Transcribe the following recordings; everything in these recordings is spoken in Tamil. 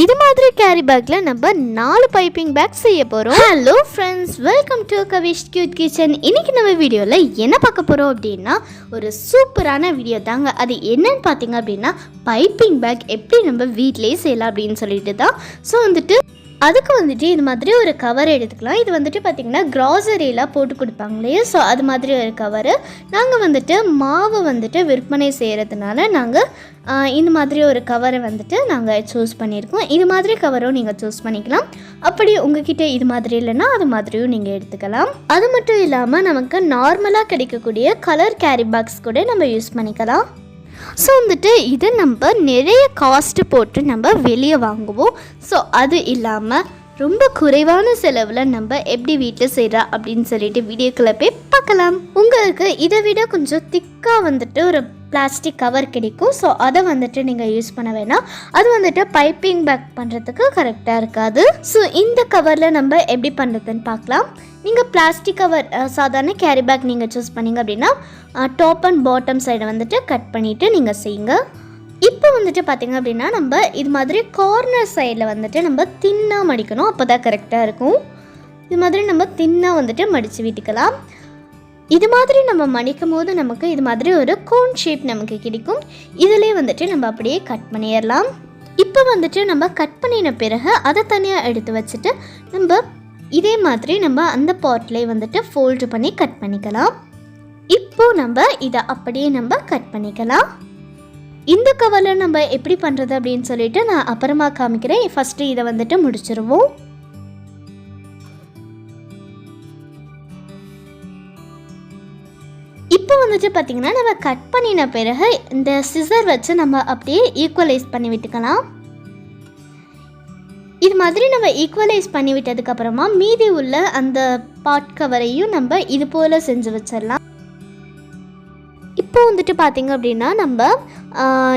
இது மாதிரி கேரி பேக்ல நம்ம 4 பைப்பிங் பேக் செய்ய போறோம். Hello friends, welcome to Kavish cute kitchen. இன்னைக்கு நம்ம வீடியோல என்ன பார்க்க போறோம் அப்படின்னா ஒரு சூப்பரான வீடியோ தாங்க. அது என்னன்னு பார்த்தீங்க அப்படின்னா பைப்பிங் பேக் எப்படி நம்ம வீட்டிலேயே செய்யலாம் அப்படின்னு சொல்லிட்டு தான். ஸோ வந்துட்டு அதுக்கு வந்துட்டு இது மாதிரி ஒரு கவர் எடுத்துக்கலாம். இது வந்துட்டு பார்த்திங்கன்னா க்ராசரியில் போட்டு கொடுப்பாங்க இல்லையா, ஸோ அது மாதிரி ஒரு கவரு. நாங்கள் வந்துட்டு மாவு வந்துட்டு விற்பனை செய்கிறதுனால நாங்கள் இந்த மாதிரி ஒரு கவரை வந்துட்டு நாங்கள் சூஸ் பண்ணியிருக்கோம். இது மாதிரி கவரும் நீங்கள் சூஸ் பண்ணிக்கலாம். அப்படி உங்ககிட்ட இது மாதிரி இல்லைன்னா அது மாதிரியும் நீங்கள் எடுத்துக்கலாம். அது மட்டும் இல்லாமல் நமக்கு நார்மலாக கிடைக்கக்கூடிய கலர் கேரி பாக்ஸ் கூட நம்ம யூஸ் பண்ணிக்கலாம். ஸோ வந்துட்டு இது நம்ம நிறைய காஸ்ட்டு போட்டு நம்ம வெளியே வாங்குவோம். ஸோ அது இல்லாமல் ரொம்ப குறைவான செலவில் நம்ம எப்படி வீட்டில் செய்கிறா அப்படின்னு சொல்லிட்டு வீடியோக்குள்ளே போய் பார்க்கலாம். உங்களுக்கு இதை விட கொஞ்சம் திக்காக வந்துட்டு ஒரு பிளாஸ்டிக் கவர் கிடைக்கும். ஸோ அதை வந்துட்டு நீங்கள் யூஸ் பண்ண வேணாம். அது வந்துட்டு பைப்பிங் பேக் பண்ணுறதுக்கு கரெக்டாக இருக்காது. ஸோ இந்த கவரில் நம்ம எப்படி பண்ணுறதுன்னு பார்க்கலாம். நீங்கள் பிளாஸ்டிக் கவர் சாதாரண கேரி பேக் நீங்கள் சூஸ் பண்ணிங்க அப்படின்னா டாப் அண்ட் பாட்டம் சைடை வந்துட்டு கட் பண்ணிவிட்டு நீங்கள் செய்யுங்க. இப்போ வந்துட்டு பார்த்திங்க அப்படின்னா நம்ம இது மாதிரி கார்னர் சைடில் வந்துட்டு நம்ம தின்னாக மடிக்கணும். அப்போ தான் கரெக்டாக இருக்கும். இது மாதிரி நம்ம தின்னாக வந்துட்டு மடித்து விட்டுக்கலாம். இது மாதிரி நம்ம மடிக்கும் போது நமக்கு இது மாதிரி ஒரு கோன் ஷேப் நமக்கு கிடைக்கும். இதிலே வந்துட்டு நம்ம அப்படியே கட் பண்ணிடலாம். இப்போ வந்துட்டு நம்ம கட் பண்ணின பிறகு அதை தனியாக எடுத்து வச்சுட்டு நம்ம இதே மாதிரி நம்ம அந்த பாட்லேயே வந்துட்டு ஃபோல்டு பண்ணி கட் பண்ணிக்கலாம். இப்போது நம்ம இதை அப்படியே நம்ம கட் பண்ணிக்கலாம். இந்த கவரில் நம்ம எப்படி பண்ணுறது அப்படின்னு சொல்லிட்டு நான் அப்புறமா காமிக்கிறேன். ஃபஸ்ட்டு இதை வந்துட்டு முடிச்சிருவோம். இப்போ வந்துட்டு பார்த்திங்கன்னா நம்ம கட் பண்ணின பிறகு இந்த சிசர் வச்சு நம்ம அப்படியே ஈக்குவலைஸ் பண்ணி விட்டுக்கலாம். இது மாதிரி நம்ம ஈக்குவலைஸ் பண்ணி விட்டதுக்கப்புறமா மீதி உள்ள அந்த பாட் கவரையும் நம்ம இது போல் செஞ்சு வச்சிடலாம். இப்போ வந்துட்டு பார்த்திங்க அப்படின்னா நம்ம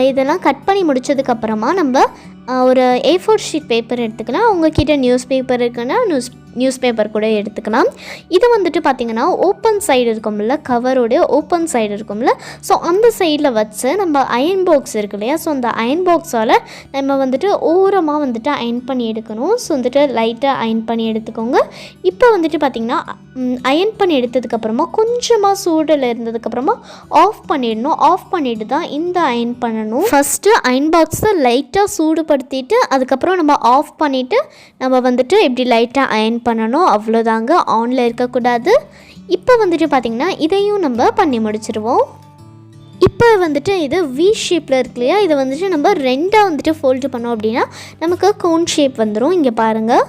இதெல்லாம் கட் பண்ணி முடித்ததுக்கப்புறமா நம்ம ஒரு A4 ஷீட் பேப்பர் எடுத்துக்கலாம். உங்ககிட்ட நியூஸ் பேப்பர் இருக்குன்னா நியூஸ் பேப்பர் கூட எடுத்துக்கலாம். இது வந்துட்டு பார்த்திங்கன்னா ஓப்பன் சைடு இருக்கும்ல, கவரோடைய ஓப்பன் சைடு இருக்கும்ல, ஸோ அந்த சைடில் வச்சு நம்ம அயன் பாக்ஸ் இருக்கு இல்லையா, ஸோ அந்த அயன் பாக்ஸால் நம்ம வந்துட்டு ஓரமாக வந்துட்டு அயன் பண்ணி எடுக்கணும். ஸோ வந்துட்டு லைட்டாக அயன் பண்ணி எடுத்துக்கோங்க. இப்போ வந்துட்டு பார்த்திங்கன்னா அயன் பண்ணி எடுத்ததுக்கப்புறமா கொஞ்சமாக சூடில் இருந்ததுக்கப்புறமா ஆஃப் பண்ணிடணும். ஆஃப் பண்ணிட்டு தான் இந்த அயன் பண்ணணும். ஃபஸ்ட்டு அயன் பாக்ஸை லைட்டாக சூடுபடுத்திட்டு அதுக்கப்புறம் நம்ம ஆஃப் பண்ணிவிட்டு நம்ம வந்துட்டு இப்படி லைட்டாக அயன் பண்ணணும். அவ்வளோதாங்க, ஆனில் இருக்கக்கூடாது. இப்போ வந்துட்டு பார்த்திங்கன்னா இதையும் நம்ம பண்ணி முடிச்சிருவோம். இப்போ வந்துட்டு இது வி ஷேப்பில் இருக்கு இல்லையா, இதை வந்துட்டு நம்ம ரெண்டாக வந்துட்டு ஃபோல்டு பண்ணோம் அப்படின்னா நமக்கு கோன் ஷேப் வந்துடும். இங்கே பாருங்கள்,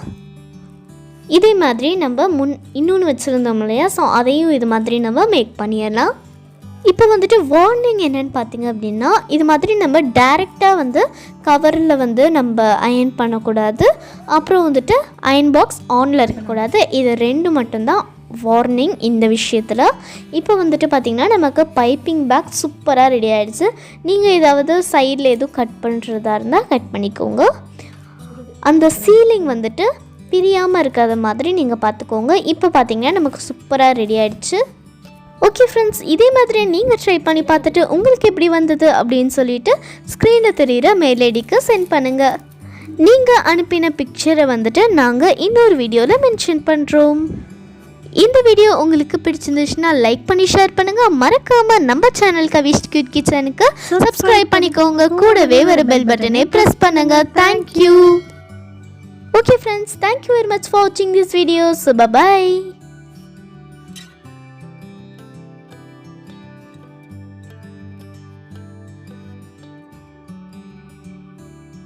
இதே மாதிரி நம்ம இன்னொன்று வச்சுருந்தோம் இல்லையா, ஸோ அதையும் இது மாதிரி நம்ம மேக் பண்ணிடலாம். இப்போ வந்துட்டு வார்னிங் என்னென்னு பார்த்தீங்க அப்படின்னா இது மாதிரி நம்ம டைரெக்டாக வந்து கவரில் வந்து நம்ம அயன் பண்ணக்கூடாது. அப்புறம் வந்துட்டு அயன் பாக்ஸ் ஆனில் இருக்கக்கூடாது. இது ரெண்டு மட்டும்தான் வார்னிங் இந்த விஷயத்தில். இப்போ வந்துட்டு பார்த்திங்கன்னா நமக்கு பைப்பிங் பேக் சூப்பராக ரெடி ஆகிடுச்சு. நீங்கள் ஏதாவது சைடில் எதுவும் கட் பண்ணுறதா இருந்தால் கட் பண்ணிக்கோங்க. அந்த சீலிங் வந்துட்டு பிரியாமல் இருக்காத மாதிரி நீங்கள் பார்த்துக்கோங்க. இப்போ பார்த்திங்கன்னா நமக்கு சூப்பராக ரெடி ஆகிடுச்சு. ஓகே ஃப்ரெண்ட்ஸ், இதே மாதிரி நீங்கள் ட்ரை பண்ணி பார்த்துட்டு உங்களுக்கு எப்படி வந்தது அப்படின்னு சொல்லிட்டு ஸ்க்ரீனில் தெரிகிற மெயில் ஐடிக்கு சென்ட் பண்ணுங்கள். நீங்கள் அனுப்பின பிக்சரை வந்துட்டு நாங்கள் இன்னொரு வீடியோவில் மென்ஷன் பண்ணுறோம். இந்த வீடியோ உங்களுக்கு பிடிச்சிருந்துச்சுன்னா லைக் பண்ணி ஷேர் பண்ணுங்கள். மறக்காமல் நம்ம சேனல் கவிஷ் கியூட் கிச்சனுக்கு சப்ஸ்கிரைப் பண்ணிக்கோங்க. கூடவே ஒரு பெல் பட்டனை ப்ரெஸ் பண்ணுங்கள். Thank you. Okay friends, thank you very much for வாட்சிங் திஸ் வீடியோஸ். பை.